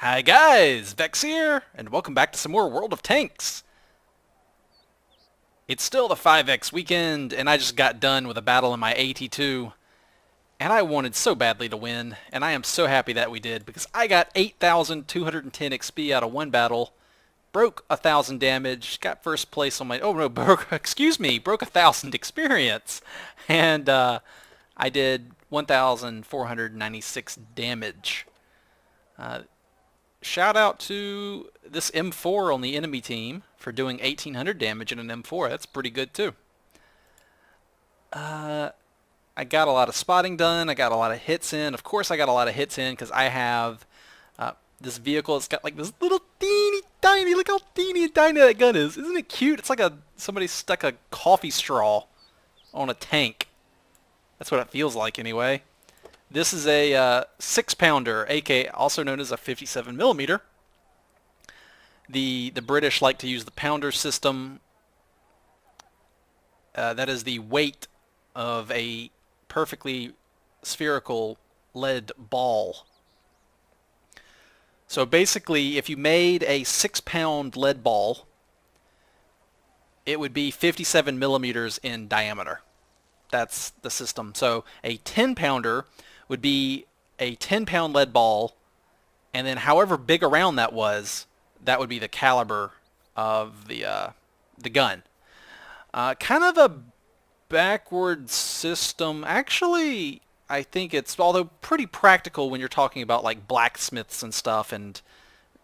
Hi guys, Vechs here, and welcome back to some more World of Tanks. It's still the 5X weekend, and I just got done with a battle in my AT2, and I wanted so badly to win, and I am so happy that we did, because I got 8,210 XP out of one battle, broke 1,000 damage, got first place on my, oh no, broke 1,000 experience, and I did 1,496 damage. Shout out to this M4 on the enemy team for doing 1,800 damage in an M4. That's pretty good too. I got a lot of spotting done. I got a lot of hits in. Of course I got a lot of hits in because I have this vehicle. It's got like this little teeny tiny, look how teeny and tiny that gun is. Isn't it cute? It's like somebody stuck a coffee straw on a tank. That's what it feels like anyway. This is a 6-pounder, aka also known as a 57 millimeter. The British like to use the pounder system. That is the weight of a perfectly spherical lead ball. So basically, if you made a 6-pound lead ball, it would be 57 millimeters in diameter. That's the system. So a 10-pounder would be a 10-pound lead ball, and then however big around that was, that would be the caliber of the gun. Kind of a backward system. Actually, I think it's, although pretty practical when you're talking about like blacksmiths and stuff and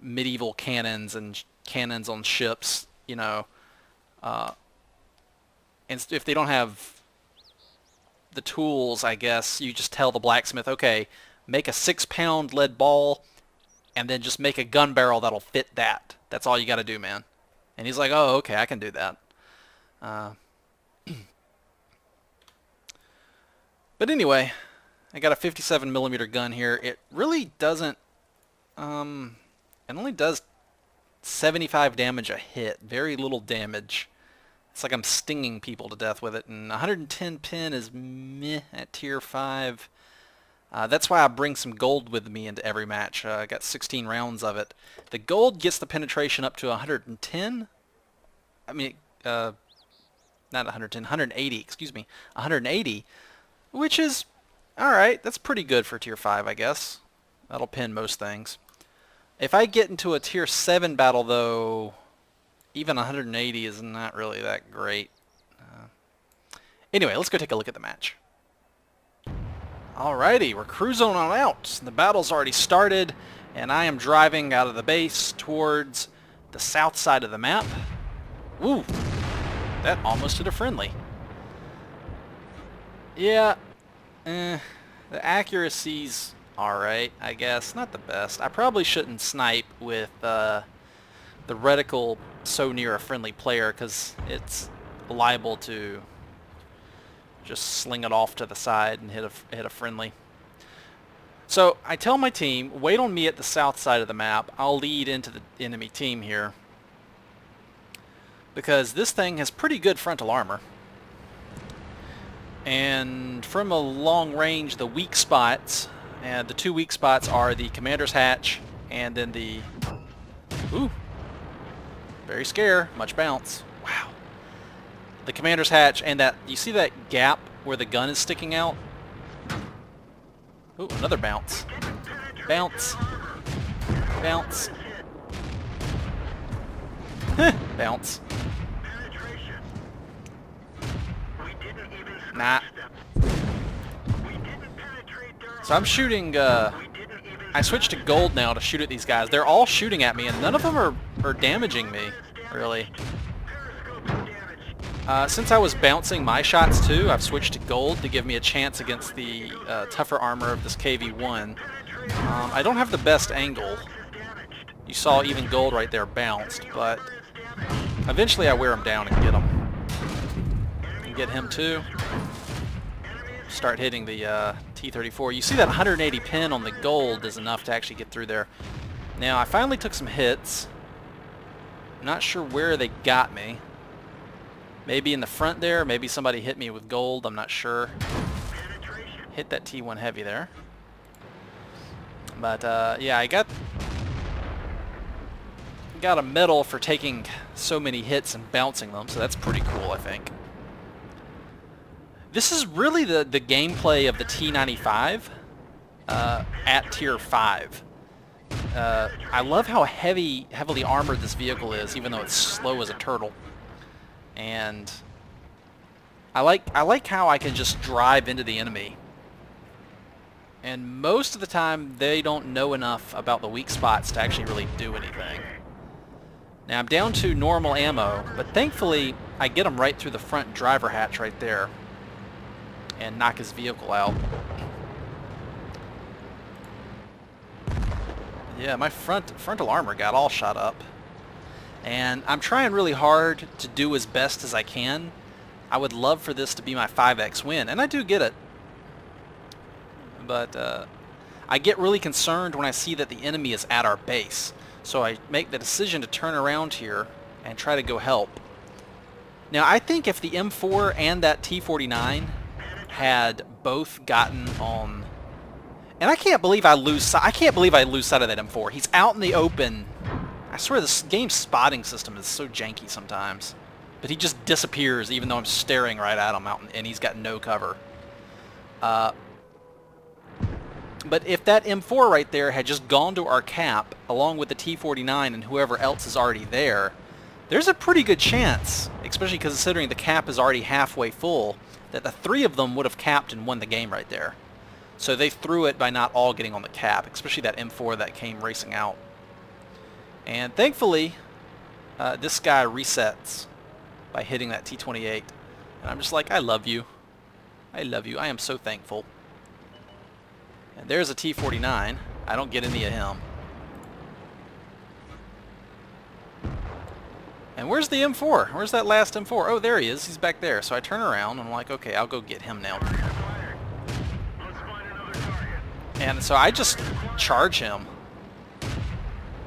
medieval cannons and cannons on ships, you know. And if they don't have the tools, I guess, you just tell the blacksmith, okay, make a 6-pound lead ball and then just make a gun barrel that'll fit that. That's all you got to do, man. And he's like, oh, okay, I can do that. But anyway, I got a 57 millimeter gun here. It really doesn't, it only does 75 damage a hit. Very little damage. It's like I'm stinging people to death with it, and 110 pin is meh at tier 5. That's why I bring some gold with me into every match. I got 16 rounds of it. The gold gets the penetration up to 110. I mean, not 110, 180, excuse me. 180, which is, alright, that's pretty good for tier 5, I guess. That'll pin most things. If I get into a tier 7 battle, though, even 180 is not really that great. Anyway, let's go take a look at the match. Alrighty, we're cruising on out. The battle's already started, and I am driving out of the base towards the south side of the map. Woo! That almost hit a friendly. Yeah, the accuracy's alright, I guess. Not the best. I probably shouldn't snipe with the reticle so near a friendly player, because it's liable to just sling it off to the side and hit a friendly. So I tell my team, wait on me at the south side of the map. I'll lead into the enemy team here, because this thing has pretty good frontal armor, and from a long range, the weak spots, and the two weak spots are the commander's hatch and then the very scare, much bounce. Wow. The commander's hatch and that, you see that gap where the gun is sticking out? Ooh, another bounce. Bounce. Bounce. Bounce. Nah. So I'm shooting, I switched to gold now to shoot at these guys. They're all shooting at me, and none of them are damaging me, really. Since I was bouncing my shots too, I've switched to gold to give me a chance against the tougher armor of this KV-1. I don't have the best angle. You saw even gold right there bounced, but eventually I wear him down and get him. And get him too. Start hitting the T-34. You see that 180 pin on the gold is enough to actually get through there. Now, I finally took some hits. I'm not sure where they got me. Maybe in the front there. Maybe somebody hit me with gold. I'm not sure. Hit that T1 heavy there. But, yeah, I got got a medal for taking so many hits and bouncing them, so that's pretty cool, I think. This is really the gameplay of the T95 at Tier 5. I love how heavily armored this vehicle is, even though it's slow as a turtle. And I like how I can just drive into the enemy. And most of the time, they don't know enough about the weak spots to actually really do anything. Now, I'm down to normal ammo, but thankfully, I get him right through the front driver hatch right there and knock his vehicle out. Yeah, my frontal armor got all shot up. And I'm trying really hard to do as best as I can. I would love for this to be my 5x win, and I do get it. But I get really concerned when I see that the enemy is at our base. So I make the decision to turn around here and try to go help. Now I think if the M4 and that T49 had both gotten on, and I can't believe I lose sight of that M4. He's out in the open. I swear this game's spotting system is so janky sometimes. But he just disappears even though I'm staring right at him and he's got no cover. But if that M4 right there had just gone to our cap, along with the T49 and whoever else is already there, there's a pretty good chance, especially considering the cap is already halfway full, that the three of them would have capped and won the game right there. So they threw it by not all getting on the cap, especially that M4 that came racing out. And thankfully, this guy resets by hitting that T28. And I'm just like, I love you. I love you. I am so thankful. And there's a T49. I don't get any of him. And where's the M4? Where's that last M4? Oh, there he is. He's back there. So I turn around and I'm like, okay, I'll go get him now. And so I just charge him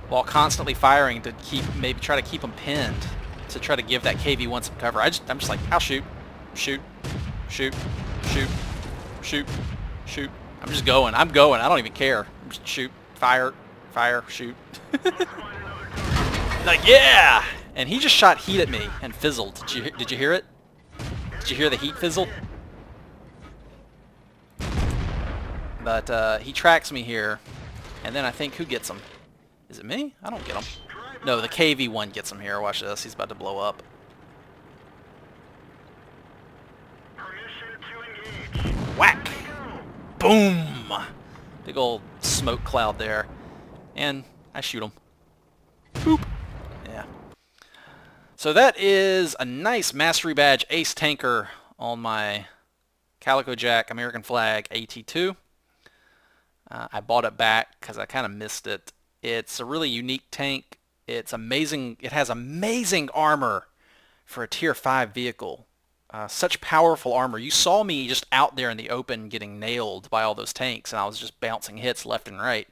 while constantly firing to maybe try to keep him pinned, to try to give that KV-1 some cover. I'm just like, I'll shoot, shoot, shoot, shoot, shoot, shoot. I'm just going. I'm going. I don't even care. I'm just shoot, fire, fire, shoot. Like, yeah! And he just shot heat at me and fizzled. Did you hear it? Did you hear the heat fizzle? But he tracks me here, and then I think who gets him? Is it me? I don't get him. No, the KV-1 gets him here. Watch this. He's about to blow up. Whack! Boom! Big old smoke cloud there. And I shoot him. Boop! Yeah. So that is a nice Mastery Badge Ace Tanker on my Calico Jack American Flag AT2. I bought it back because I kind of missed it. It's a really unique tank. It's amazing. It has amazing armor for a Tier 5 vehicle. Such powerful armor. You saw me just out there in the open getting nailed by all those tanks, and I was just bouncing hits left and right.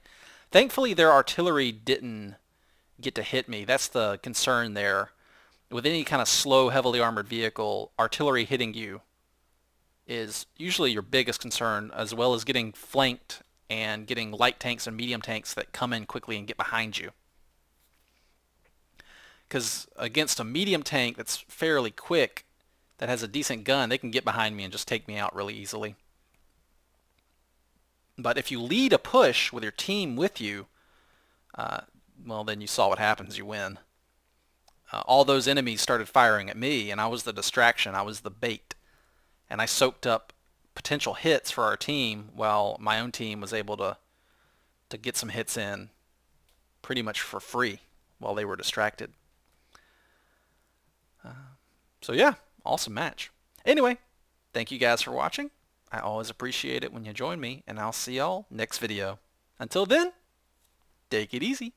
Thankfully, their artillery didn't get to hit me. That's the concern there. With any kind of slow, heavily armored vehicle, artillery hitting you is usually your biggest concern, as well as getting flanked and getting light tanks and medium tanks that come in quickly and get behind you. Because against a medium tank that's fairly quick, that has a decent gun, they can get behind me and just take me out really easily. But if you lead a push with your team with you, well, then you saw what happens. You win. All those enemies started firing at me, and I was the distraction. I was the bait. And I soaked up potential hits for our team while my own team was able to get some hits in pretty much for free while they were distracted. So yeah, awesome match. Anyway, thank you guys for watching. I always appreciate it when you join me, and I'll see y'all next video. Until then, take it easy.